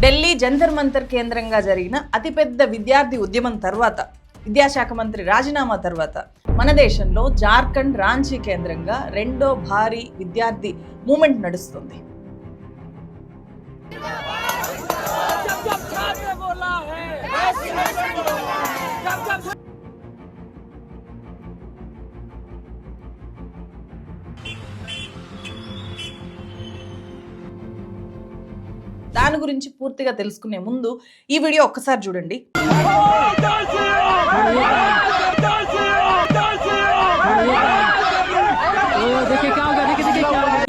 ఢిల్లీ జంతర్ మంతర్ కేంద్రంగా జరిగిన అతిపెద్ద విద్యార్థి ఉద్యమం తర్వాత విద్యాశాఖ మంత్రి రాజీనామా తర్వాత మన దేశంలో జార్ఖండ్ రాంచీ కేంద్రంగా రెండో భారీ విద్యార్థి మూమెంట్ నడుస్తుంది. దాని గురించి పూర్తిగా తెలుసుకునే ముందు ఈ వీడియో ఒక్కసారి చూడండి.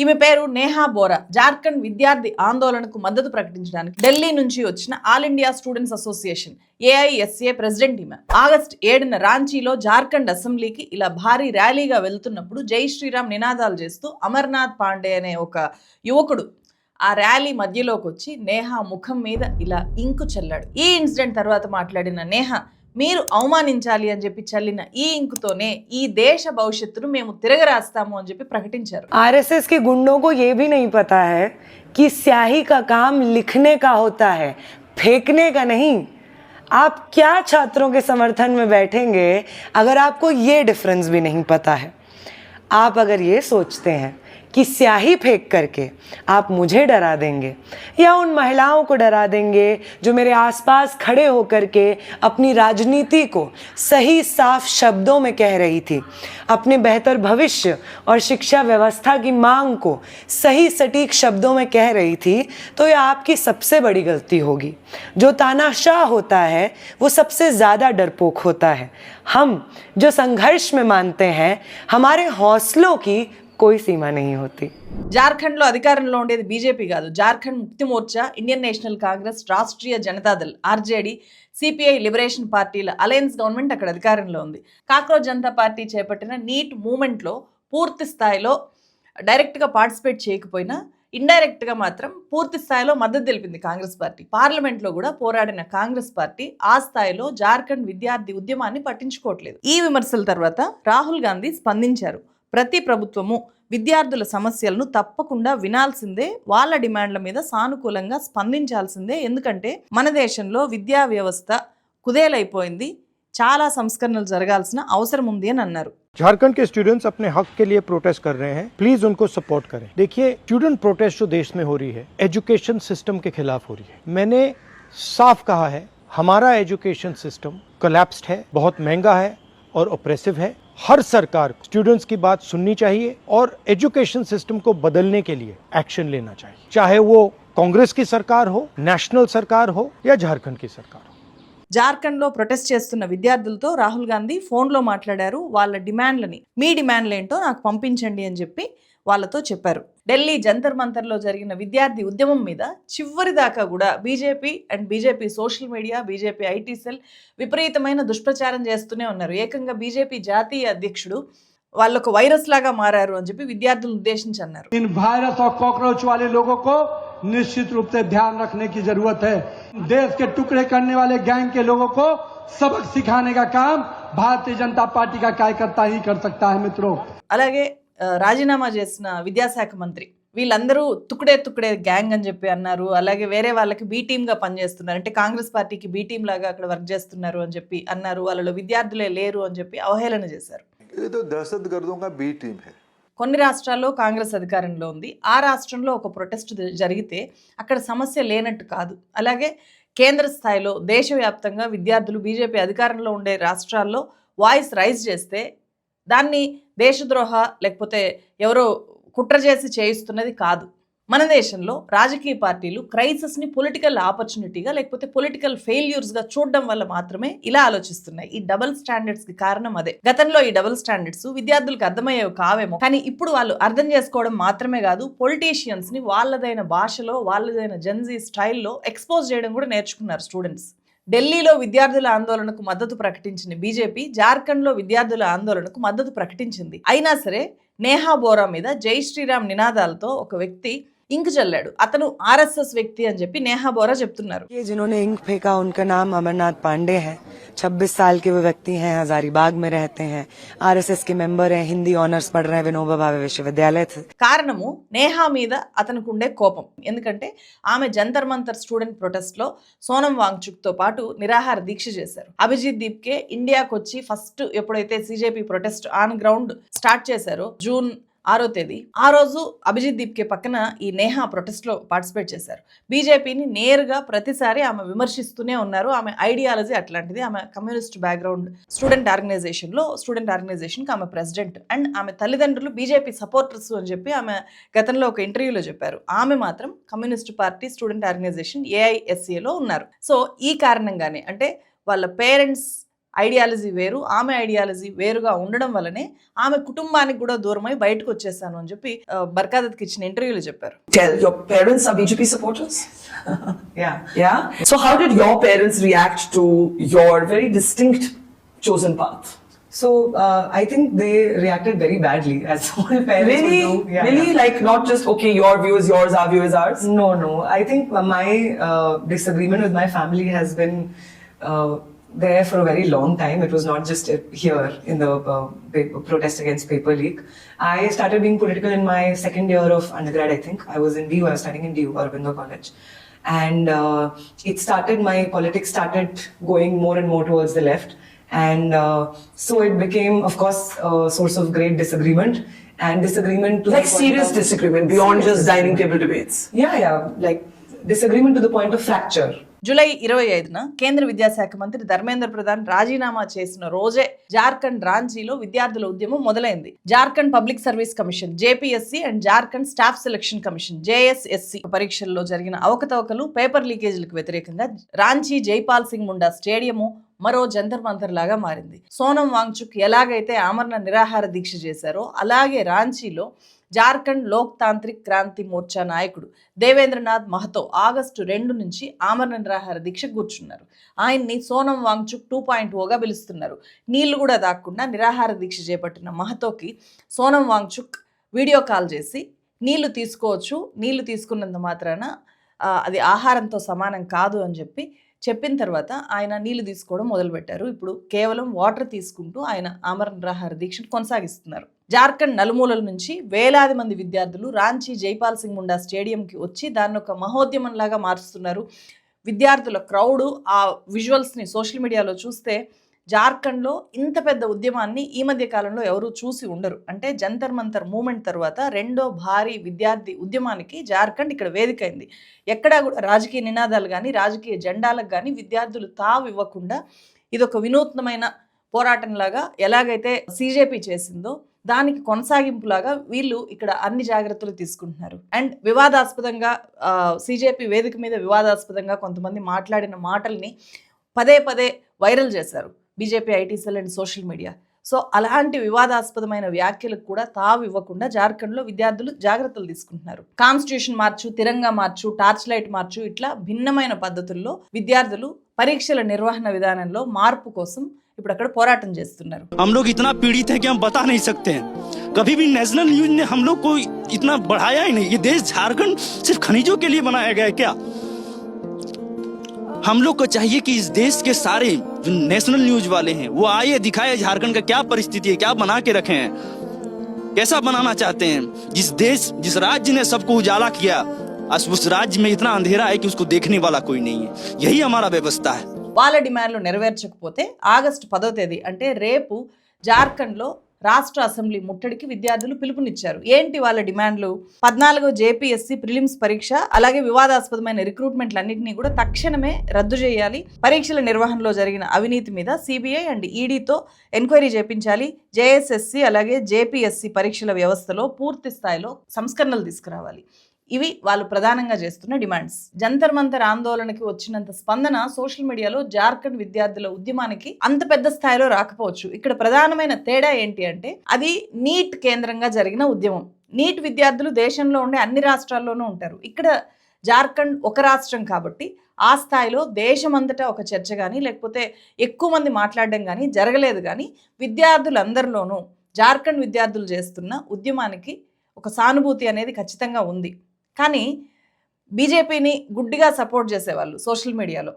ఈమె పేరు నేహా బోరా. జార్ఖండ్ విద్యార్థి ఆందోళనకు మద్దతు ప్రకటించడానికి ఢిల్లీ నుంచి వచ్చిన all India students association AISA president ఈమె. ఆగస్టు 7న రాంచీలో జార్ఖండ్ అసెంబ్లీకి ఇలా భారీ ర్యాలీగా వెళ్తున్నప్పుడు జై శ్రీరామ్ నినాదాలు చేస్తూ అమర్నాథ్ పాండే అనే ఒక యువకుడు ఆ ర్యాలీ మధ్యలోకి వచ్చి నేహా ముఖం మీద ఇలా ఇంకు చల్లాడు. ఈ ఇన్సిడెంట్ తర్వాత మాట్లాడిన నేహా, మీరు అవమానించాలి అని చెప్పి చల్లిన ఈ ఇంకుతోనే ఈ దేశ భవిష్యత్తును మేము తిరగరాస్తాము అని చెప్పి ప్రకటించారు. आरएसएस के गुंडों को ये भी नहीं पता है कि स्याही का काम लिखने का होता है, फेंकने का नहीं. आप क्या छात्रों के समर्थन में बैठेंगे अगर आपको ये डिफरेंस भी नहीं पता है? आप अगर ये सोचते हैं कि स्याही फेंक करके आप मुझे डरा देंगे या उन महिलाओं को डरा देंगे जो मेरे आसपास खड़े होकर के अपनी राजनीति को सही साफ शब्दों में कह रही थी, अपने बेहतर भविष्य और शिक्षा व्यवस्था की मांग को सही सटीक शब्दों में कह रही थी, तो ये आपकी सबसे बड़ी गलती होगी. जो तानाशाह होता है वो सबसे ज़्यादा डरपोक होता है. हम जो संघर्ष में मानते हैं, हमारे हौसलों की कोई सीमा नहीं होती. జార్ఖండ్ లో అధికారంలో ఉండేది బీజేపీ కాదు, జార్ఖండ్ ముక్తి Morcha, Indian national Congress, Rashtriya Janata Dal RJD, CPI liberation పార్టీల అలయన్స్ గవర్నమెంట్ అక్కడ అధికారంలో ఉంది. కాక్రోచ్ జనతా పార్టీ చేపట్టిన నీట్ మూవ్మెంట్ లో పూర్తి స్థాయిలో డైరెక్ట్ గా పార్టిసిపేట్ చేయకపోయినా ఇండైరెక్ట్ గా మాత్రం పూర్తి స్థాయిలో మద్దతు తెలిపింది కాంగ్రెస్ పార్టీ. పార్లమెంట్ లో కూడా పోరాడిన కాంగ్రెస్ పార్టీ ఆ స్థాయిలో జార్ఖండ్ విద్యార్థి ఉద్యమాన్ని పట్టించుకోవట్లేదు. ఈ విమర్శల తర్వాత రాహుల్ గాంధీ స్పందించారు. ప్రతి ప్రభుత్వము విద్యార్థుల సమస్యలను తప్పకుండా వినాల్సిందే, వాళ్ళ డిమాండ్ల మీద సానుకూలంగా స్పందించాల్సిందే. ఎందుకంటే మన దేశంలో విద్యా వ్యవస్థ కుదేలైపోయింది, చాలా సంస్కరణలు జరగాల్సిన అవసరం ఉంది అని అన్నారు. झारखंड के स्टूडेंट्स अपने हक के लिए प्रोटेस्ट कर रहे हैं, प्लीज उनको सपोर्ट करें. देखिए, स्टूडेंट प्रोटेस्ट जो देश में हो रही है एजुकेशन सिस्टम के खिलाफ हो रही है. मैंने साफ कहा है, हमारा एजुकेशन सिस्टम कोलैप्स्ड है, बहुत महंगा है और ऑप्रेसिव है. हर सरकार स्टूडेंट्स की बात सुननी चाहिए और एजुकेशन सिस्टम को बदलने के लिए एक्शन लेना चाहिए, चाहे वो कांग्रेस की सरकार हो, नेशनल सरकार हो या झारखंड की सरकार हो. జార్ఖండ్ లో ప్రొటెస్ట్ చేస్తున్న విద్యార్థులతో రాహుల్ గాంధీ ఫోన్లో మాట్లాడారు. వాళ్ళ డిమాండ్లని, మీ డిమాండ్లు ఏంటో నాకు పంపించండి అని చెప్పి వాళ్ళతో చెప్పారు. ఢిల్లీ జంతర్ మంతర్లో జరిగిన విద్యార్థి ఉద్యమం మీద చివరి దాకా కూడా BJP social media, BJP IT cell విపరీతమైన దుష్ప్రచారం చేస్తూనే ఉన్నారు. ఏకంగా బీజేపీ జాతీయ అధ్యక్షుడు వాళ్ళొక వైరస్ లాగా మారారు అని చెప్పి విద్యార్థులను ఉద్దేశించి అన్నారు. इन वायरस और कॉकरोच वाले लोगों को निश्चित रूप से ध्यान रखने की जरूरत है. देश के टुकड़े करने वाले गैंग के लोगों को सबक सिखाने का काम भारतीय जनता पार्टी का कार्यकर्ता ही कर सकता है मित्रों. అలాగే రాజీనామా చేసిన విద్యాశాఖ మంత్రి, వీళ్ళందరూ తుక్కడే గ్యాంగ్ అని చెప్పి అన్నారు. అలాగే వేరే వాళ్ళకి బీ టీమ్ గా పనిచేస్తున్నారు, అంటే కాంగ్రెస్ పార్టీకి బీ టీమ్ లాగా అక్కడ వర్క్ చేస్తున్నారు అని చెప్పి అన్నారు. వాళ్ళలో విద్యార్థులే లేరు అని చెప్పి అవహేళన చేశారు. కొన్ని రాష్ట్రాల్లో కాంగ్రెస్ అధికారంలో ఉంది, ఆ రాష్ట్రంలో ఒక ప్రొటెస్ట్ జరిగితే అక్కడ సమస్య లేనట్టు కాదు. అలాగే కేంద్ర స్థాయిలో దేశవ్యాప్తంగా విద్యార్థులు బీజేపీ అధికారంలో ఉండే రాష్ట్రాల్లో వాయిస్ రైజ్ చేస్తే దాన్ని దేశద్రోహ లేకపోతే ఎవరో కుట్ర చేసి చేయిస్తున్నది కాదు. మన దేశంలో రాజకీయ పార్టీలు క్రైసిస్ని పొలిటికల్ ఆపర్చునిటీగా లేకపోతే పొలిటికల్ ఫెయిల్యూర్స్గా చూడడం వల్ల మాత్రమే ఇలా ఆలోచిస్తున్నాయి. ఈ డబుల్ స్టాండర్డ్స్కి కారణం అదే. గతంలో ఈ డబుల్ స్టాండర్డ్స్ విద్యార్థులకు అర్థమయ్యేవి కావేమో, కానీ ఇప్పుడు వాళ్ళు అర్థం చేసుకోవడం మాత్రమే కాదు, పొలిటీషియన్స్ని వాళ్ళదైన భాషలో, వాళ్ళదైన జెన్జీ స్టైల్లో ఎక్స్పోజ్ చేయడం కూడా నేర్చుకున్నారు స్టూడెంట్స్. ఢిల్లీలో విద్యార్థుల ఆందోళనకు మద్దతు ప్రకటించిన బీజేపీ జార్ఖండ్లో విద్యార్థుల ఆందోళనకు మద్దతు ప్రకటించింది. అయినా సరే నేహా బోరా మీద జై శ్రీరామ్ నినాదాలతో ఒక వ్యక్తి ఇంక్ చల్లాడు. అతను ఆర్ఎస్ఎస్ వ్యక్తి అని చెప్పి నేహా బోరా చెప్తున్నారు. ये जिन्होंने इंक फेंका उनका नाम अमरनाथ पांडे है। 26 साल के वो व्यक्ति हैं, हजारीबाग में रहते हैं, आरएसएस के मेंबर हैं, हिंदी ऑनर्स पढ़ रहे हैं विनोबा भावे विश्वविद्यालय से। కారణము నేహా మీద అతనికి ఉండే కోపం. ఎందుకంటే ఆమె జంతర్ మంతర్ స్టూడెంట్ ప్రొటెస్ట్ లో సోనం వాంగ్చుక్ తో పాటు నిరాహార దీక్ష చేశారు. అభిజిత్ దీప్కే ఇండియాకి వచ్చి ఫస్ట్ ఎప్పుడైతే సిజేపీ ప్రొటెస్ట్ ఆన్ గ్రౌండ్ స్టార్ట్ చేశారో జూన్ 6వ తేదీ, ఆ రోజు అభిజిత్ దీప్కే పక్కన ఈ నేహా ప్రొటెస్ట్ లో పార్టిసిపేట్ చేశారు. బీజేపీని నేరుగా ప్రతిసారి ఆమె విమర్శిస్తూనే ఉన్నారు. ఆమె ఐడియాలజీ అట్లాంటిది. ఆమె కమ్యూనిస్ట్ బ్యాక్గ్రౌండ్ స్టూడెంట్ ఆర్గనైజేషన్ కి ఆమె ప్రెసిడెంట్ అండ్ ఆమె తల్లిదండ్రులు బీజేపీ సపోర్టర్స్ అని చెప్పి ఆమె గతంలో ఒక ఇంటర్వ్యూలో చెప్పారు. ఆమె మాత్రం కమ్యూనిస్ట్ పార్టీ స్టూడెంట్ ఆర్గనైజేషన్ ఏఐఎస్ఏలో ఉన్నారు. సో ఈ కారణంగానే అంటే వాళ్ళ పేరెంట్స్ ఐడియాలజీ వేరు, ఆమె ఐడియాలజీ వేరుగా ఉండడం వల్లనే ఆమె కుటుంబానికి కూడా దూరమై బయటకు వచ్చేసాను అని చెప్పి బర్కాదత్కి ఇచ్చిన ఇంటర్వ్యూలో చెప్పారు. Tell your parents are BJP supporters? Yeah. Yeah? So how did your parents react to your very distinct chosen path? So I think they reacted very badly, as all parents Really? would do. Yeah, really? yeah. Like not just, okay, your view is yours, our view is ours? No. I think my disagreement with my family has been there for a very long time. It was not just here in the protest against paper leak. I started being political in my second year of undergrad, I think. I was studying in DU, Aurobindo College. And my politics started going more and more towards the left. And so it became, of course, a source of great disagreement. And disagreement to Like serious disagreement beyond just dining table debates? Yeah. Like disagreement to the point of fracture. July 25న కేంద్ర విద్యాశాఖ మంత్రి ధర్మేంద్ర ప్రధాన్ రాజీనామా చేసిన రోజే జార్ఖండ్ రాంచీలో విద్యార్థుల ఉద్యమం మొదలైంది. Jharkhand public service commission JPSC and Jharkhand staff selection commission JSSC పరీక్షల్లో జరిగిన అవకతవకలు, పేపర్ లీకేజీలకు వ్యతిరేకంగా రాంచీ జైపాల్ సింగ్ ముండా స్టేడియము మరో జంతర్ మంతర్ లాగా మారింది. సోనం వాంగ్చుక్ ఎలాగైతే ఆమరణ నిరాహార దీక్ష చేశారో అలాగే రాంచీలో జార్ఖండ్ లోక్ తాంత్రిక్ క్రాంతి మోర్చా నాయకుడు దేవేంద్రనాథ్ మహతో ఆగస్టు 2 నుంచి ఆమరణ నిరాహార దీక్ష కూర్చున్నారు. ఆయన్ని సోనం వాంగ్చుక్ 2.0గా పిలుస్తున్నారు. నీళ్లు కూడా దాక్కుండా నిరాహార దీక్ష చేపట్టిన మహతోకి సోనం వాంగ్చుక్ వీడియో కాల్ చేసి నీళ్లు తీసుకోవచ్చు, నీళ్లు తీసుకున్నంత మాత్రాన అది ఆహారంతో సమానం కాదు అని చెప్పిన తర్వాత ఆయన నీళ్లు తీసుకోవడం మొదలుపెట్టారు. ఇప్పుడు కేవలం వాటర్ తీసుకుంటూ ఆయన ఆమరణ నిరాహార దీక్షను కొనసాగిస్తున్నారు. జార్ఖండ్ నలుమూలల నుంచి వేలాది మంది విద్యార్థులు రాంచీ జైపాల్ సింగ్ ముండా స్టేడియంకి వచ్చి దాన్ని ఒక మహోద్యమంలాగా మారుస్తున్నారు. విద్యార్థుల క్రౌడు, ఆ విజువల్స్ని సోషల్ మీడియాలో చూస్తే జార్ఖండ్లో ఇంత పెద్ద ఉద్యమాన్ని ఈ మధ్య కాలంలో ఎవరూ చూసి ఉండరు. అంటే జంతర్ మంతర్ మూమెంట్ తర్వాత రెండో భారీ విద్యార్థి ఉద్యమానికి జార్ఖండ్ ఇక్కడ వేదికైంది. ఎక్కడా కూడా రాజకీయ నినాదాలు కానీ రాజకీయ జెండాలకు కానీ విద్యార్థులు తావు ఇవ్వకుండా ఇదొక వినూత్నమైన పోరాటంలాగా ఎలాగైతే సిజేపీ చేసిందో దానికి కొనసాగింపులాగా వీళ్ళు ఇక్కడ అన్ని జాగ్రత్తలు తీసుకుంటున్నారు. అండ్ వివాదాస్పదంగా సిజేపీ వేదిక మీద వివాదాస్పదంగా కొంతమంది మాట్లాడిన మాటల్ని పదే వైరల్ చేశారు BJP IT cell and social media. So అలాంటి వివాదాస్పదమైన వ్యాఖ్యలకు కూడా తావు ఇవ్వకుండా జార్ఖండ్లో విద్యార్థులు జాగ్రత్తలు తీసుకుంటున్నారు. కాన్స్టిట్యూషన్ మార్చు, తిరంగా మార్చు, టార్చ్ లైట్ మార్చు ఇట్లా భిన్నమైన పద్ధతుల్లో విద్యార్థులు పరీక్షల నిర్వహణ విధానంలో మార్పు కోసం ఇప్పుడు అక్కడ పోరాటం చేస్తున్నారు. हम लोग इतना पीड़ित हैं कि हम बता नहीं सकते हैं. कभी भी नेशनल न्यूज ने हम लोग को इतना बढ़ाया ही नहीं. ये देश झारखंड सिर्फ खनिजों के लिए बनाया गया है क्या? हम लोग को चाहिए कि इस देश के सारे जो नेशनल न्यूज वाले हैं वो आए, दिखाए झारखंड का क्या परिस्थिति है, क्या बना के रखे हैं, कैसा बनाना चाहते हैं. जिस राज्य ने सबको उजाला किया, उस राज्य में इतना अंधेरा है कि उसको देखने वाला कोई नहीं है. यही हमारा व्यवस्था है. వాళ్ళ డిమాండ్లు నెరవేర్చకపోతే ఆగస్టు 10వ తేదీ అంటే రేపు జార్ఖండ్లో రాష్ట్ర అసెంబ్లీ ముట్టడికి విద్యార్థులు పిలుపునిచ్చారు. ఏంటి వాళ్ళ డిమాండ్లు? 14వ జేపీఎస్సీ ప్రిలిమ్స్ పరీక్ష అలాగే వివాదాస్పదమైన రిక్రూట్మెంట్లన్నింటినీ కూడా తక్షణమే రద్దు చేయాలి. పరీక్షల నిర్వహణలో జరిగిన అవినీతి మీద సిబిఐ అండ్ ఈడీతో ఎంక్వైరీ చేపించాలి. జేఎస్ఎస్సీ అలాగే జేపీఎస్సీ పరీక్షల వ్యవస్థలో పూర్తి స్థాయిలో సంస్కరణలు తీసుకురావాలి. ఇవి వాళ్ళు ప్రధానంగా చేస్తున్న డిమాండ్స్. జంతర్ మంతర్ ఆందోళనకి వచ్చినంత స్పందన సోషల్ మీడియాలో జార్ఖండ్ విద్యార్థుల ఉద్యమానికి అంత పెద్ద స్థాయిలో రాకపోవచ్చు. ఇక్కడ ప్రధానమైన తేడా ఏంటి అంటే అది నీట్ కేంద్రంగా జరిగిన ఉద్యమం. నీట్ విద్యార్థులు దేశంలో ఉండే అన్ని రాష్ట్రాల్లోనూ ఉంటారు. ఇక్కడ జార్ఖండ్ ఒక రాష్ట్రం కాబట్టి ఆ స్థాయిలో దేశమంతటా ఒక చర్చ కానీ లేకపోతే ఎక్కువ మంది మాట్లాడడం కానీ జరగలేదు. కానీ విద్యార్థులందరిలోనూ జార్ఖండ్ విద్యార్థులు చేస్తున్న ఉద్యమానికి ఒక సానుభూతి అనేది ఖచ్చితంగా ఉంది. కానీ బీజేపీని గుడ్డిగా సపోర్ట్ చేసేవాళ్ళు సోషల్ మీడియాలో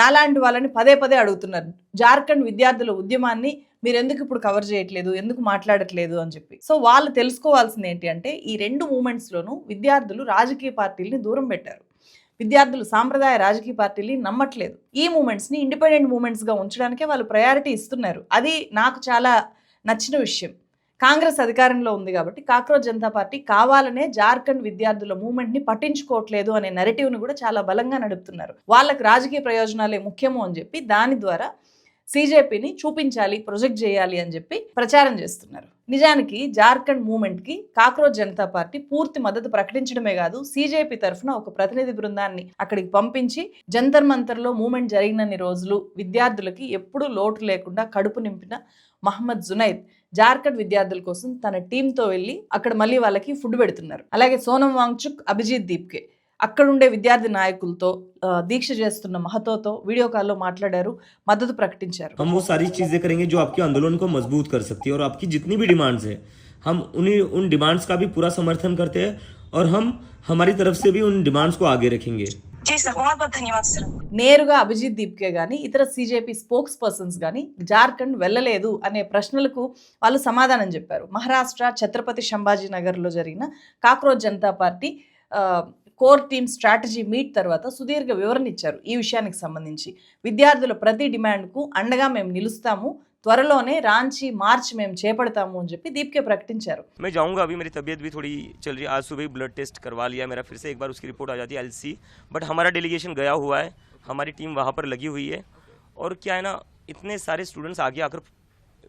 నాలాంటి వాళ్ళని పదే పదే అడుగుతున్నారు, జార్ఖండ్ విద్యార్థుల ఉద్యమాన్ని మీరు ఎందుకు ఇప్పుడు కవర్ చేయట్లేదు, ఎందుకు మాట్లాడట్లేదు అని చెప్పి. సో వాళ్ళు తెలుసుకోవాల్సింది ఏంటి అంటే, ఈ రెండు మూమెంట్స్లోనూ విద్యార్థులు రాజకీయ పార్టీల్ని దూరం పెట్టారు. విద్యార్థులు సాంప్రదాయ రాజకీయ పార్టీని నమ్మట్లేదు. ఈ మూమెంట్స్ని ఇండిపెండెంట్ మూమెంట్స్గా ఉంచడానికే వాళ్ళు ప్రయారిటీ ఇస్తున్నారు. అది నాకు చాలా నచ్చిన విషయం. కాంగ్రెస్ అధికారంలో ఉంది కాబట్టి కాక్రోచ్ జనతా పార్టీ కావాలనే జార్ఖండ్ విద్యార్థుల మూవ్మెంట్ని పట్టించుకోవట్లేదు అనే నెరటివ్ను కూడా చాలా బలంగా నడుపుతున్నారు. వాళ్ళకి రాజకీయ ప్రయోజనాలే ముఖ్యము అని చెప్పి దాని ద్వారా సీజేపీని చూపించాలి, ప్రొజెక్ట్ చేయాలి అని చెప్పి ప్రచారం చేస్తున్నారు. నిజానికి జార్ఖండ్ మూవ్మెంట్కి కాక్రోచ్ జనతా పార్టీ పూర్తి మద్దతు ప్రకటించడమే కాదు, సీజేపీ తరఫున ఒక ప్రతినిధి బృందాన్ని అక్కడికి పంపించి జంతర్ మంతర్లో మూవ్మెంట్ జరిగినన్ని రోజులు విద్యార్థులకి ఎప్పుడూ లోటు లేకుండా కడుపు నింపిన మహమ్మద్ జునైద్ జార్ఖండ్ విద్యార్థుల కోసం తన టీంతో వెళ్ళి అక్కడ మళ్ళీ వాళ్ళకి ఫుడ్ పెడుతున్నారు. అలాగే సోనం వాంగ్చుక్, అభిజిత్ దీప్కే అక్కడుండే విద్యార్థి నాయకులతో దీక్ష చేస్తున్న మహతోతో వీడియో కాల్లో మాట్లాడారు, మద్దతు ప్రకటించారు. हम वो सारी चीजें करेंगे जो आपके आंदोलन को मजबूत कर सकती है और आपकी जितनी भी डिमांड्स है हम उन डिमांड्स का भी पूरा समर्थन करते हैं और हम हमारी तरफ से भी उन डिमांड्स को आगे रखेंगे. నేరుగా అభిజిత్ దీప్కే గానీ ఇతర సీజేపీ స్పోక్స్ పర్సన్స్ గానీ జార్ఖండ్ వెళ్ళలేదు అనే ప్రశ్నలకు వాళ్ళు సమాధానం చెప్పారు. మహారాష్ట్ర ఛత్రపతి సంభాజీ నగర్లో జరిగిన cockroach Janata party core team strategy meet తర్వాత సుదీర్ఘ వివరణ ఇచ్చారు. ఈ విషయానికి సంబంధించి విద్యార్థుల ప్రతి డిమాండ్కు అండగా మేము నిలుస్తాము, త్వరలోనే రాంచీ మార్చ్ మేము చేపడతాము అని చెప్పి దీప్కే ప్రకటించారు. मैं जाऊंगा, अभी मेरी तबीयत भी थोड़ी चल रही है, आज सुबह ही ब्लड टेस्ट करवा लिया मेरा, फिर से एक बार उसकी रिपोर्ट आ जाती है एलसी, बट हमारा डेलीगेशन गया हुआ है, हमारी टीम वहाँ पर लगी हुई है. और क्या है ना, इतने सारे स्टूडेंट्स आगे आकर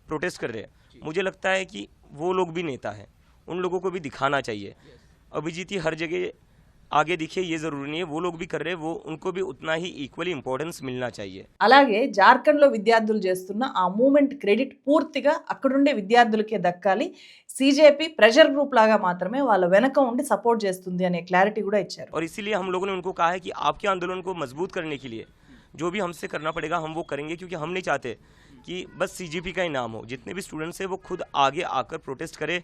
प्रोटेस्ट कर रहे हैं, मुझे लगता है कि वो लोग भी नेता हैं, उन लोगों को भी दिखाना चाहिए. अभिजीत हर जगह आगे दिखे ये जरूरी नहीं है, वो लोग भी कर रहे हैं, वो उनको भी उतना ही ఈక్వల్లీ ఇంపార్టెన్స్ మిల్నా चाहिए. అలాగే జార్ఖండ్లో విద్యార్థులు చేస్తున్న ఆ మూమెంట్ క్రెడిట్ పూర్తిగా అక్కడుండే విద్యార్థులకే దక్కాలి. సీజేపీ ప్రెషర్ గ్రూప్ లాగా మాత్రమే వాళ్ళ వెనక ఉండి సపోర్ట్ చేస్తుంది అనే క్లారిటీ కూడా ఇచ్చారు. और इसीलिए हम लोगों ने उनको कहा है कि आपके आंदोलन को मजबूत करने के लिए जो भी हमसे करना पड़ेगा हम वो करेंगे, क्योंकि हम नहीं चाहते कि बस सीजीपी का ही नाम हो. जितने भी स्टूडेंट्स हैं वो खुद आगे आकर प्रोटेस्ट करें,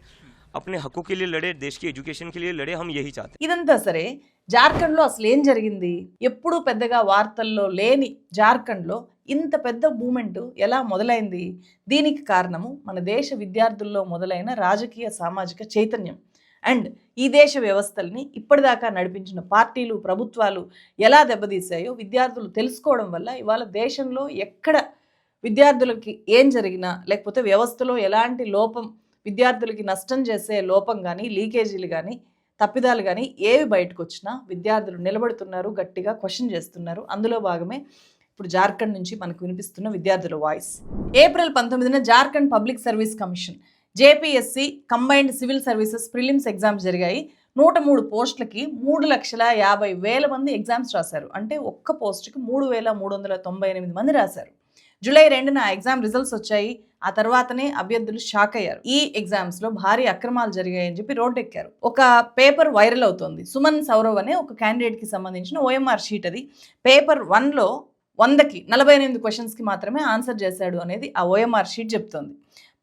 अपने हकों के लिए लड़े, देश की एजुकेशन के लिए लड़े, हम यही चाहते हैं. ఇదంతా సరే, జార్ఖండ్లో అసలు ఏం జరిగింది? ఎప్పుడూ పెద్దగా వార్తల్లో లేని జార్ఖండ్లో ఇంత పెద్ద మూమెంట్ ఎలా మొదలైంది? దీనికి కారణము మన దేశ విద్యార్థుల్లో మొదలైన రాజకీయ సామాజిక చైతన్యం అండ్ ఈ దేశ వ్యవస్థల్ని ఇప్పటిదాకా నడిపించిన పార్టీలు, ప్రభుత్వాలు ఎలా దెబ్బతీసాయో విద్యార్థులు తెలుసుకోవడం వల్ల ఇవాళ దేశంలో ఎక్కడ విద్యార్థులకి ఏం జరిగినా, లేకపోతే వ్యవస్థలో ఎలాంటి లోపం, విద్యార్థులకి నష్టం చేసే లోపం కానీ, లీకేజీలు కానీ, తప్పిదాలు కానీ ఏవి బయటకు వచ్చినా విద్యార్థులు నిలబడుతున్నారు, గట్టిగా క్వశ్చన్ చేస్తున్నారు. అందులో భాగమే ఇప్పుడు జార్ఖండ్ నుంచి మనకు వినిపిస్తున్న విద్యార్థుల వాయిస్. ఏప్రిల్ 19న Jharkhand public service commission JPSC combined civil services prelims exams జరిగాయి. 103 పోస్టులకి 3,50,000 మంది ఎగ్జామ్స్ రాశారు. అంటే ఒక్క పోస్టుకి 3,398 మంది రాశారు. జూలై 2న ఎగ్జామ్ రిజల్ట్స్ వచ్చాయి. ఆ తర్వాతనే అభ్యర్థులు షాక్ అయ్యారు. ఈ ఎగ్జామ్స్ లో భారీ అక్రమాలు జరిగాయని చెప్పి రోడ్డెక్కారు. ఒక పేపర్ వైరల్ అవుతోంది. సుమన్ సౌరవ్ అనే ఒక క్యాండిడేట్ కి సంబంధించిన ఓఎంఆర్ షీట్ అది. పేపర్ 1లో 100కి 48 క్వశ్చన్స్కి మాత్రమే ఆన్సర్ చేశాడు అనేది ఆ ఓఎంఆర్ షీట్ చెప్తోంది.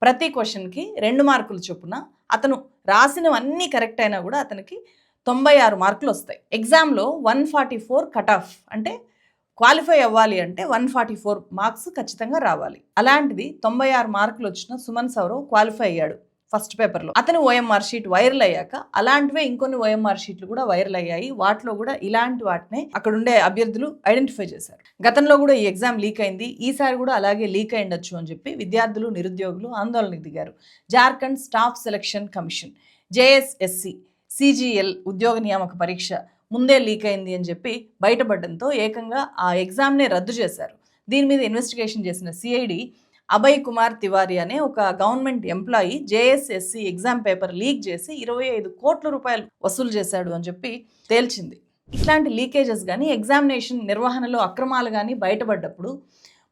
ప్రతి క్వశ్చన్కి 2 మార్కులు చొప్పున అతను రాసినవన్నీ కరెక్ట్ అయినా కూడా అతనికి 96 మార్కులు వస్తాయి. ఎగ్జామ్లో 144 కట్ ఆఫ్, అంటే క్వాలిఫై అవ్వాలి అంటే 144 మార్క్స్ ఖచ్చితంగా రావాలి. అలాంటిది 96 మార్కులు వచ్చిన సుమన్ సౌరవ్ క్వాలిఫై అయ్యాడు ఫస్ట్ పేపర్లో. అతని ఓఎంఆర్ షీట్ వైరల్ అయ్యాక అలాంటివే ఇంకొన్ని ఓఎంఆర్ షీట్లు కూడా వైరల్ అయ్యాయి. వాటిలో కూడా ఇలాంటి వాటినే అక్కడ ఉండే అభ్యర్థులు ఐడెంటిఫై చేశారు. గతంలో కూడా ఈ ఎగ్జామ్ లీక్ అయింది, ఈసారి కూడా అలాగే లీక్ అయిండొచ్చు అని చెప్పి విద్యార్థులు, నిరుద్యోగులు ఆందోళనకు దిగారు. Jharkhand staff selection commission JSSC CGL ఉద్యోగ నియామక పరీక్ష ముందే లీక్ అయింది అని చెప్పి బయటపడడంతో ఏకంగా ఆ ఎగ్జామ్నే రద్దు చేశారు. దీని మీద ఇన్వెస్టిగేషన్ చేసిన సిఐడి అభయ్ కుమార్ తివారీ అనే ఒక government employee JSSC exam paper leak చేసి 25 కోట్ల రూపాయలు వసూలు చేశాడు అని చెప్పి తేల్చింది. ఇట్లాంటి లీకేజెస్ కానీ, ఎగ్జామినేషన్ నిర్వహణలో అక్రమాలు కానీ బయటపడ్డప్పుడు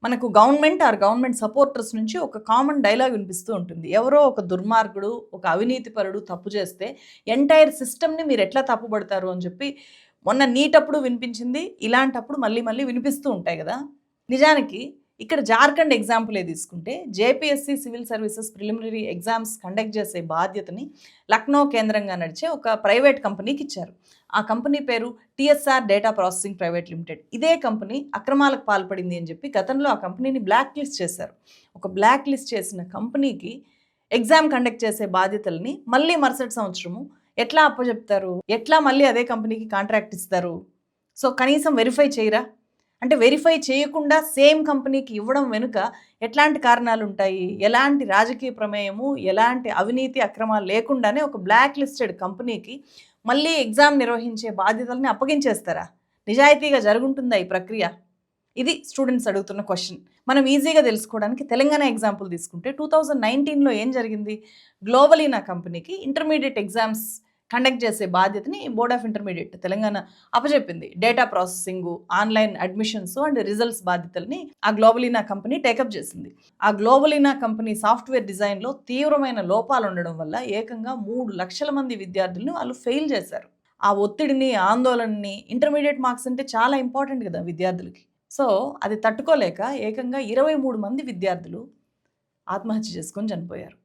మనకు గవర్నమెంట్ సపోర్టర్స్ నుంచి ఒక కామన్ డైలాగ్ వినిపిస్తూ ఉంటుంది. ఎవరో ఒక దుర్మార్గుడు, ఒక అవినీతిపరుడు తప్పు చేస్తే ఎంటైర్ సిస్టమ్ని మీరు ఎట్లా తప్పుపడతారు అని చెప్పి మొన్న నీటప్పుడు వినిపించింది. ఇలాంటప్పుడు మళ్ళీ వినిపిస్తూ ఉంటాయి కదా. నిజానికి ఇక్కడ జార్ఖండ్ ఎగ్జాంపులే తీసుకుంటే JPSC civil services preliminary exams conduct చేసే బాధ్యతని లక్నో కేంద్రంగా నడిచే ఒక ప్రైవేట్ కంపెనీకి ఇచ్చారు. ఆ కంపెనీ పేరు TSR data processing private limited. ఇదే కంపెనీ అక్రమాలకు పాల్పడింది అని చెప్పి గతంలో ఆ కంపెనీని బ్లాక్ లిస్ట్ చేశారు. ఒక బ్లాక్ లిస్ట్ చేసిన కంపెనీకి ఎగ్జామ్ కండక్ట్ చేసే బాధ్యతల్ని మళ్ళీ మరుసటి సంవత్సరము ఎట్లా అప్పచెప్తారు? ఎట్లా మళ్ళీ అదే కంపెనీకి కాంట్రాక్ట్ ఇస్తారు? సో కనీసం వెరిఫై చేయరా? అంటే వెరిఫై చేయకుండా సేమ్ కంపెనీకి ఇవ్వడం వెనుక ఎట్లాంటి కారణాలు ఉంటాయి? ఎలాంటి రాజకీయ ప్రమేయము, ఎలాంటి అవినీతి అక్రమాలు లేకుండానే ఒక బ్లాక్ లిస్టెడ్ కంపెనీకి మళ్ళీ ఎగ్జామ్ నిర్వహించే బాధ్యతల్ని అప్పగించేస్తారా? నిజాయితీగా జరుగుతుందా ఈ ప్రక్రియ? ఇది స్టూడెంట్స్ అడుగుతున్న క్వశ్చన్. మనం ఈజీగా తెలుసుకోవడానికి తెలంగాణ ఎగ్జాంపుల్ తీసుకుంటే 2019లో ఏం జరిగింది? గ్లోబలీనా కంపెనీకి ఇంటర్మీడియట్ ఎగ్జామ్స్ కండక్ట్ చేసే బాధ్యతని బోర్డ్ ఆఫ్ ఇంటర్మీడియట్ తెలంగాణ అప్పచెప్పింది. Data processing, online admissions and results బాధ్యతల్ని ఆ గ్లోబలీనా కంపెనీ టేకప్ చేసింది. ఆ గ్లోబలీనా కంపెనీ సాఫ్ట్వేర్ డిజైన్లో తీవ్రమైన లోపాలు ఉండడం వల్ల ఏకంగా 3 లక్షల మంది విద్యార్థులను వాళ్ళు ఫెయిల్ చేశారు. ఆ ఒత్తిడిని, ఆందోళనని, ఇంటర్మీడియట్ మార్క్స్ అంటే చాలా ఇంపార్టెంట్ కదా విద్యార్థులకి. సో అది తట్టుకోలేక ఏకంగా 23 మంది విద్యార్థులు ఆత్మహత్య చేసుకొని చనిపోయారు.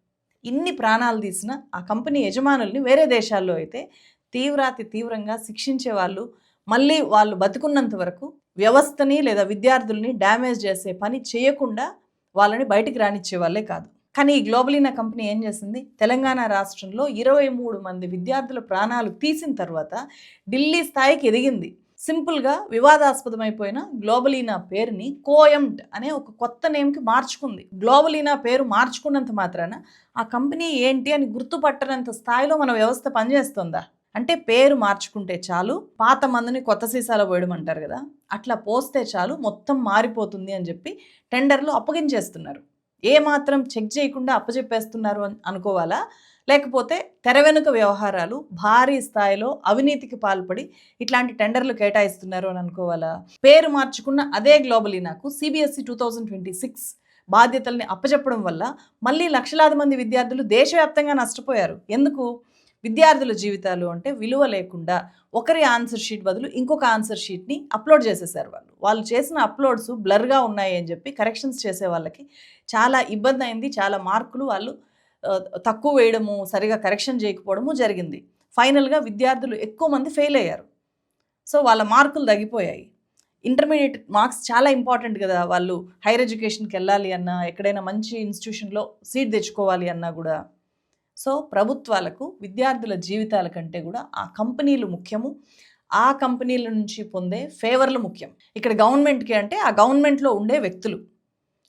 ఇన్ని ప్రాణాలు తీసిన ఆ కంపెనీ యజమానుల్ని వేరే దేశాల్లో అయితే తీవ్రంగా శిక్షించే వాళ్ళు, మళ్ళీ వాళ్ళు బతుకున్నంత వరకు వ్యవస్థని లేదా విద్యార్థుల్ని డ్యామేజ్ చేసే పని చేయకుండా వాళ్ళని బయటికి రానిచ్చే వాళ్ళే కాదు. కానీ ఈ గ్లోబలీనా కంపెనీ ఏం చేసింది? తెలంగాణ రాష్ట్రంలో 23 మంది విద్యార్థుల ప్రాణాలు తీసిన తర్వాత ఢిల్లీ స్థాయికి ఎదిగింది. సింపుల్గా వివాదాస్పదమైపోయిన గ్లోబలీనా పేరుని కోయంట్ అనే ఒక కొత్త నేమ్కి మార్చుకుంది. గ్లోబలీనా పేరు మార్చుకున్నంత మాత్రాన ఆ కంపెనీ ఏంటి అని గుర్తుపట్టనంత స్థాయిలో మన వ్యవస్థ పనిచేస్తుందా? అంటే పేరు మార్చుకుంటే చాలు, పాత మందుని కొత్త సీసాలో పోయడమంటారు కదా, అట్లా పోస్తే చాలు మొత్తం మారిపోతుంది అని చెప్పి టెండర్లు అప్పగించేస్తున్నారు. ఏమాత్రం చెక్ చేయకుండా అప్పచెప్పేస్తున్నారు అని అనుకోవాలా? లేకపోతే తెర వెనుక వ్యవహారాలు, భారీ స్థాయిలో అవినీతికి పాల్పడి ఇట్లాంటి టెండర్లు కేటాయిస్తున్నారు అని అనుకోవాలా? పేరు మార్చుకున్న అదే గ్లోబలీనాకు సిబిఎస్ఈ 2026 బాధ్యతల్ని అప్పచెప్పడం వల్ల మళ్ళీ లక్షలాది మంది విద్యార్థులు దేశవ్యాప్తంగా నష్టపోయారు. ఎందుకు? విద్యార్థుల జీవితాలు అంటే విలువ లేకుండా ఒకరి ఆన్సర్ షీట్ బదులు ఇంకొక ఆన్సర్ షీట్ని అప్లోడ్ చేసేసారు. వాళ్ళు చేసిన అప్లోడ్స్ బ్లర్గా ఉన్నాయి అని చెప్పి కరెక్షన్స్ చేసే వాళ్ళకి చాలా ఇబ్బంది అయింది. చాలా మార్కులు వాళ్ళు తక్కువ వేయడము, సరిగా కరెక్షన్ చేయకపోవడము జరిగింది. ఫైనల్గా విద్యార్థులు ఎక్కువ మంది ఫెయిల్ అయ్యారు. సో వాళ్ళ మార్కులు తగ్గిపోయాయి. ఇంటర్మీడియట్ మార్క్స్ చాలా ఇంపార్టెంట్ కదా. వాళ్ళు హైయర్ ఎడ్యుకేషన్కి వెళ్ళాలి అన్నా, ఎక్కడైనా మంచి ఇన్స్టిట్యూషన్లో సీట్ తెచ్చుకోవాలి అన్నా కూడా. సో ప్రభుత్వాలకు విద్యార్థుల జీవితాల కంటే కూడా ఆ కంపెనీలు ముఖ్యము, ఆ కంపెనీల నుంచి పొందే ఫేవర్లు ముఖ్యం. ఇక్కడ గవర్నమెంట్కి అంటే ఆ గవర్నమెంట్లో ఉండే వ్యక్తులు.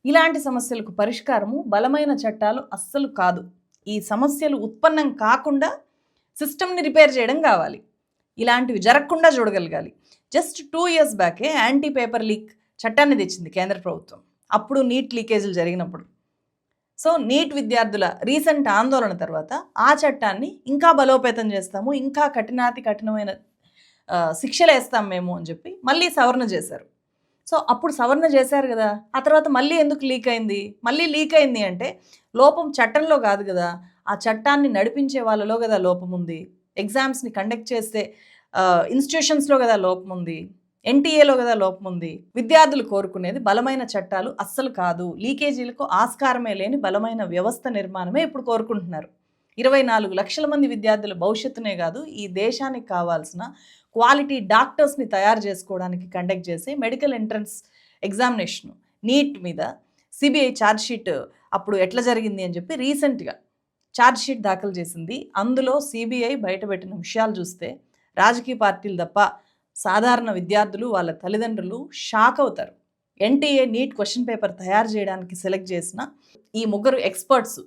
ఇలాంటి సమస్యలకు పరిష్కారము బలమైన చట్టాలు అస్సలు కాదు. ఈ సమస్యలు ఉత్పన్నం కాకుండా సిస్టమ్ని రిపేర్ చేయడం కావాలి. ఇలాంటివి జరగకుండా చూడగలగాలి. జస్ట్ 2 years బ్యాకే యాంటీ పేపర్ లీక్ చట్టాన్ని తెచ్చింది కేంద్ర ప్రభుత్వం. అప్పుడు నీట్ లీకేజీలు జరిగినప్పుడు. సో నీట్ విద్యార్థుల రీసెంట్ ఆందోళన తర్వాత ఆ చట్టాన్ని ఇంకా బలోపేతం చేస్తాము, ఇంకా కఠినమైన శిక్షలు వేస్తాం మేము అని చెప్పి మళ్ళీ సవరణ చేశారు. సో అప్పుడు సవరణ చేశారు కదా, ఆ తర్వాత మళ్ళీ ఎందుకు లీక్ అయింది? మళ్ళీ లీక్ అయింది అంటే లోపం చట్టంలో కాదు కదా, ఆ చట్టాన్ని నడిపించే వాళ్ళలో కదా లోపం ఉంది. ఎగ్జామ్స్ని కండక్ట్ చేస్తే ఇన్స్టిట్యూషన్స్లో కదా లోపం ఉంది, ఎన్టీఏలో కదా లోపం ఉంది. విద్యార్థులు కోరుకునేది బలమైన చట్టాలు అస్సలు కాదు, లీకేజీలకు ఆస్కారమే లేని బలమైన వ్యవస్థ నిర్మాణమే ఇప్పుడు కోరుకుంటున్నారు. 24 లక్షల మంది విద్యార్థుల భవిష్యత్తునే కాదు, ఈ దేశానికి కావాల్సిన క్వాలిటీ డాక్టర్స్ని తయారు చేసుకోవడానికి కండక్ట్ చేసే మెడికల్ ఎంట్రన్స్ ఎగ్జామినేషన్ నీట్ మీద సిబిఐ ఛార్జ్షీట్ అప్పుడు ఎట్లా జరిగింది అని చెప్పి రీసెంట్గా ఛార్జ్షీట్ దాఖలు చేసింది. అందులో సిబిఐ బయటపెట్టిన విషయాలు చూస్తే రాజకీయ పార్టీలు తప్ప సాధారణ విద్యార్థులు, వాళ్ళ తల్లిదండ్రులు షాక్ అవుతారు. ఎన్టీఏ నీట్ క్వశ్చన్ పేపర్ తయారు చేయడానికి సెలెక్ట్ చేసిన ఈ 3 ఎక్స్పర్ట్స్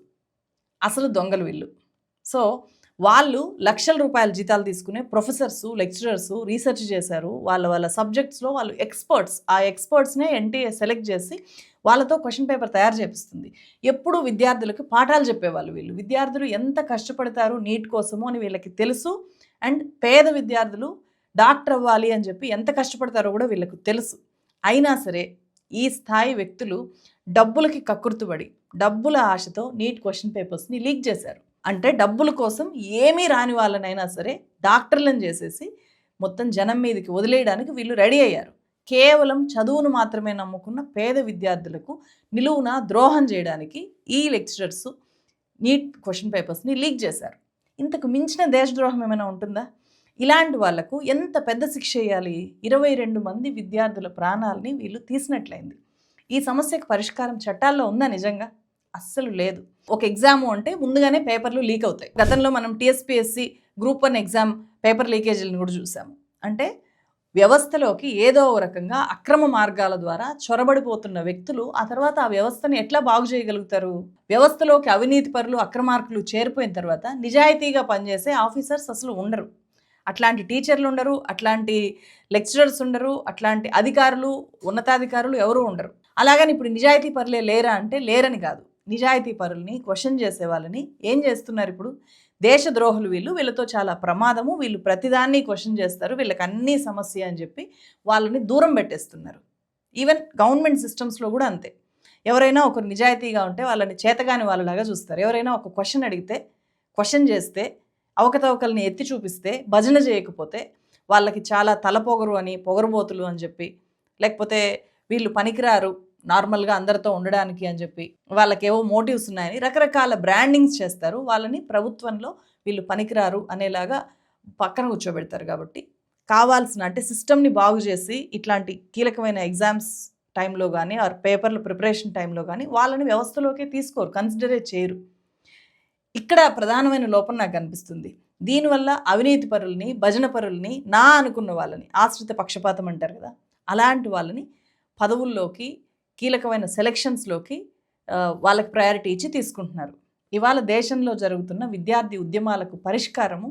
అసలు దొంగలు వీళ్ళు. సో వాళ్ళు లక్షల రూపాయల జీతాలు తీసుకునే ప్రొఫెసర్సు, లెక్చరర్సు రీసెర్చ్ చేశారు. వాళ్ళ సబ్జెక్ట్స్లో వాళ్ళు ఎక్స్పర్ట్స్. ఆ ఎక్స్పర్ట్స్నే ఎన్టీఏ సెలెక్ట్ చేసి వాళ్ళతో క్వశ్చన్ పేపర్ తయారు చేపిస్తుంది. ఎప్పుడు విద్యార్థులకు పాఠాలు చెప్పేవాళ్ళు వీళ్ళు. విద్యార్థులు ఎంత కష్టపడతారు నీట్ కోసము అని వీళ్ళకి తెలుసు. అండ్ పేద విద్యార్థులు డాక్టర్ అవ్వాలి అని చెప్పి ఎంత కష్టపడతారో కూడా వీళ్ళకు తెలుసు. అయినా సరే ఈ స్థాయి వ్యక్తులు డబ్బులకి కక్కుర్తుపడి డబ్బుల ఆశతో నీట్ క్వశ్చన్ పేపర్స్ని లీక్ చేశారు. అంటే డబ్బుల కోసం ఏమీ రాని వాళ్ళనైనా సరే డాక్టర్లను చేసేసి మొత్తం జనం మీదకి వదిలేయడానికి వీళ్ళు రెడీ అయ్యారు. కేవలం చదువును మాత్రమే నమ్ముకున్న పేద విద్యార్థులకు నిలువున ద్రోహం చేయడానికి ఈ లెక్చరర్స్ నీట్ క్వశ్చన్ పేపర్స్ని లీక్ చేశారు. ఇంతకు మించిన దేశద్రోహం ఏమైనా ఉంటుందా? ఇలాంటి వాళ్లకు ఎంత పెద్ద శిక్ష వేయాలి? 22 మంది విద్యార్థుల ప్రాణాలని వీళ్ళు తీసినట్లయింది. ఈ సమస్యకు పరిష్కారం చట్టాల్లో ఉందా నిజంగా? అస్సలు లేదు. ఒక ఎగ్జాము అంటే ముందుగానే పేపర్లు లీక్ అవుతాయి. గతంలో మనం టీఎస్పీఎస్సీ గ్రూప్ 1 ఎగ్జామ్ పేపర్ లీకేజీలను కూడా చూసాము. అంటే వ్యవస్థలోకి ఏదో ఒక రకంగా అక్రమ మార్గాల ద్వారా చొరబడిపోతున్న వ్యక్తులు ఆ తర్వాత ఆ వ్యవస్థని ఎట్లా బాగు చేయగలుగుతారు? వ్యవస్థలోకి అవినీతి పరులు, అక్రమార్కులు చేరిపోయిన తర్వాత నిజాయితీగా పనిచేసే ఆఫీసర్స్ అసలు ఉండరు. అట్లాంటి టీచర్లు ఉండరు, అట్లాంటి లెక్చరర్స్ ఉండరు, అట్లాంటి అధికారులు, ఉన్నతాధికారులు ఎవరూ ఉండరు. అలాగని ఇప్పుడు నిజాయితీ పరులే లేరా అంటే లేరని కాదు. నిజాయితీ పరుల్ని క్వశ్చన్ చేసే వాళ్ళని ఏం చేస్తున్నారు ఇప్పుడు? దేశద్రోహులు వీళ్ళతో చాలా ప్రమాదము, వీళ్ళు ప్రతిదాన్ని క్వశ్చన్ చేస్తారు, వీళ్ళకి అన్నీ సమస్య అని చెప్పి వాళ్ళని దూరం పెట్టేస్తున్నారు. ఈవెన్ గవర్నమెంట్ సిస్టమ్స్లో కూడా అంతే. ఎవరైనా ఒకరు నిజాయితీగా ఉంటే వాళ్ళని చేతగాని వాళ్ళలాగా చూస్తారు. ఎవరైనా ఒక క్వశ్చన్ అడిగితే, క్వశ్చన్ చేస్తే, అవకతవకల్ని ఎత్తి చూపిస్తే, భజన చేయకపోతే వాళ్ళకి చాలా తలపొగరు అని, పొగరుబోతులు అని చెప్పి, లేకపోతే వీళ్ళు పనికిరారు నార్మల్గా అందరితో ఉండడానికి అని చెప్పి, వాళ్ళకేవో మోటివ్స్ ఉన్నాయని రకరకాల బ్రాండింగ్స్ చేస్తారు. వాళ్ళని ప్రభుత్వంలో వీళ్ళు పనికిరారు అనేలాగా పక్కన కూర్చోబెడతారు. కాబట్టి కావాల్సిన అంటే సిస్టమ్ని బాగు చేసి ఇట్లాంటి కీలకమైన ఎగ్జామ్స్ టైంలో కానీ ఆర్ పేపర్ల ప్రిపరేషన్ టైంలో కానీ వాళ్ళని వ్యవస్థలోకే తీసుకోరు, కన్సిడరే చేయరు. ఇక్కడ ప్రధానమైన లోపం నాకు అనిపిస్తుంది. దీనివల్ల అవినీతి పరుల్ని, భజన పరుల్ని, నా అనుకున్న వాళ్ళని, ఆశ్రిత పక్షపాతం అంటారు కదా, అలాంటి వాళ్ళని పదవుల్లోకి, కీలకమైన సెలక్షన్స్లోకి వాళ్ళకి ప్రయారిటీ ఇచ్చి తీసుకుంటున్నారు. ఇవాళ దేశంలో జరుగుతున్న విద్యార్థి ఉద్యమాలకు పరిష్కారము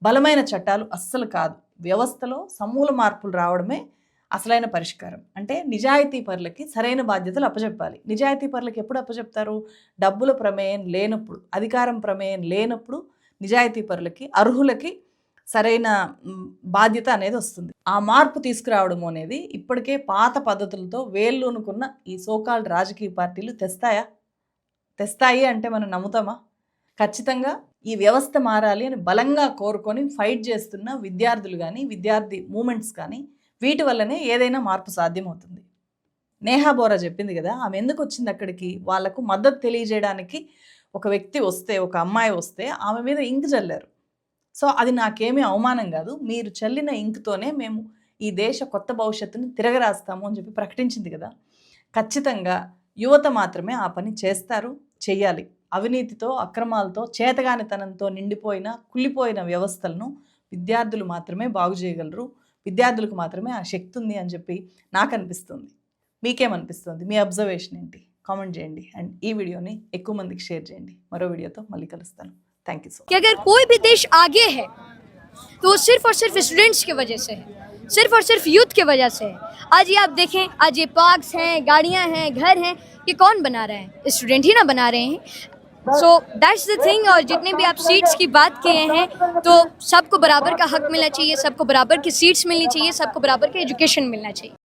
బలమైన చట్టాలు అస్సలు కాదు. వ్యవస్థలో సమూల మార్పులు రావడమే అసలైన పరిష్కారం. అంటే నిజాయితీ పరులకి సరైన బాధ్యతలు అప్పచెప్పాలి. నిజాయితీ పరులకి ఎప్పుడు అప్పచెప్తారు? డబ్బుల ప్రమేయం లేనప్పుడు, అధికారం ప్రమేయం లేనప్పుడు నిజాయితీ పరులకి, అర్హులకి సరైన బాధ్యత అనేది వస్తుంది. ఆ మార్పు తీసుకురావడం అనేది ఇప్పటికే పాత పద్ధతులతో వేళ్ళూనుకున్న ఈ సోకాల్డ్ రాజకీయ పార్టీలు తెస్తాయి అంటే మనం నమ్ముతామా? ఖచ్చితంగా ఈ వ్యవస్థ మారాలి అని బలంగా కోరుకొని ఫైట్ చేస్తున్న విద్యార్థులు కానీ, విద్యార్థి మూమెంట్స్ కానీ, వీటి వల్లనే ఏదైనా మార్పు సాధ్యమవుతుంది. నేహా బోరా చెప్పింది కదా, ఆమె ఎందుకు వచ్చింది అక్కడికి? వాళ్లకు మద్దతు తెలియజేయడానికి ఒక వ్యక్తి వస్తే, ఒక అమ్మాయి వస్తే ఆమె మీద ఇంకు చల్లారు. సో అది నాకేమీ అవమానం కాదు, మీరు చల్లిన ఇంకుతోనే మేము ఈ దేశ కొత్త భవిష్యత్తుని తిరగరాస్తాము అని చెప్పి ప్రకటించింది కదా. ఖచ్చితంగా యువత మాత్రమే ఆ పని చేస్తారు, చెయ్యాలి. అవినీతితో, అక్రమాలతో, చేతగానితనంతో నిండిపోయిన, కుళ్ళిపోయిన వ్యవస్థలను విద్యార్థులు మాత్రమే బాగు చేయగలరు. విద్యార్థులకు మాత్రమే ఆ శక్తి ఉంది అని చెప్పి నాకు అనిపిస్తుంది. మీకేమనిపిస్తుంది? మీ అబ్జర్వేషన్ ఏంటి? కామెంట్ చేయండి అండ్ ఈ వీడియోని ఎక్కువ మందికి షేర్ చేయండి. మరో వీడియోతో మళ్ళీ కలుస్తాను. Thank you so much. अगर कोई भी देश आगे है तो वो सिर्फ और सिर्फ स्टूडेंट्स की वजह से है, सिर्फ और सिर्फ यूथ की वजह से है। आज ये आप देखें, आज ये पार्क्स हैं, गाड़ियां हैं, घर हैं, ये कौन बना रहे हैं? स्टूडेंट ही ना बना रहे हैं। So that's the thing. और जितने भी आप सीट्स की बात किए हैं, तो सबको बराबर का हक मिलना चाहिए, सबको बराबर की सीट्स मिलनी चाहिए, सबको बराबर का एजुकेशन मिलना चाहिए।